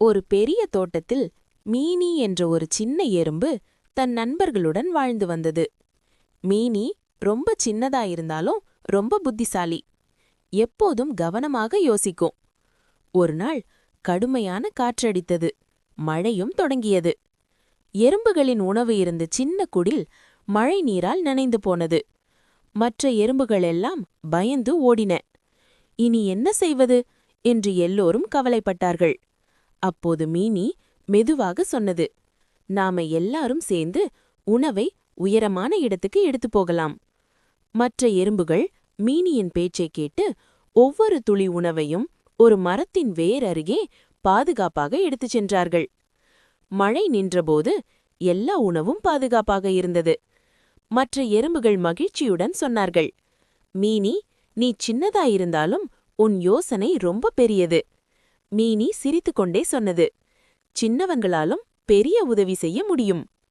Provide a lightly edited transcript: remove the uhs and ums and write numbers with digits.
ஒரு பெரிய தோட்டத்தில் மீனி என்ற ஒரு சின்ன எறும்பு தன் நண்பர்களுடன் வாழ்ந்து வந்தது. மீனி ரொம்ப சின்னதாயிருந்தாலும் ரொம்ப புத்திசாலி. எப்போதும் கவனமாக யோசிக்கும். ஒருநாள் கடுமையான காற்றடித்தது. மழையும் தொடங்கியது. எறும்புகளின் உணவு இருந்த சின்ன குடில் மழை நீரால் நனைந்து போனது. மற்ற எறும்புகளெல்லாம் பயந்து ஓடின. இனி என்ன செய்வது என்று எல்லோரும் கவலைப்பட்டார்கள். அப்போது மீனி மெதுவாக சொன்னது, நாம எல்லாரும் சேர்ந்து உணவை உயரமான இடத்துக்கு எடுத்துப் போகலாம். மற்ற எறும்புகள் மீனியின் பேச்சைக் கேட்டு ஒவ்வொரு துளி உணவையும் ஒரு மரத்தின் வேர் அருகே பாதுகாப்பாக எடுத்துச் சென்றார்கள். மழை நின்றபோது எல்லா உணவும் பாதுகாப்பாக இருந்தது. மற்ற எறும்புகள் மகிழ்ச்சியுடன் சொன்னார்கள், மீனி, நீ சின்னதாயிருந்தாலும் உன் யோசனை ரொம்ப பெரியது. மீனி சிரித்துக்கொண்டே சொன்னது, சின்னவங்களாலும் பெரிய உதவி செய்ய முடியும்.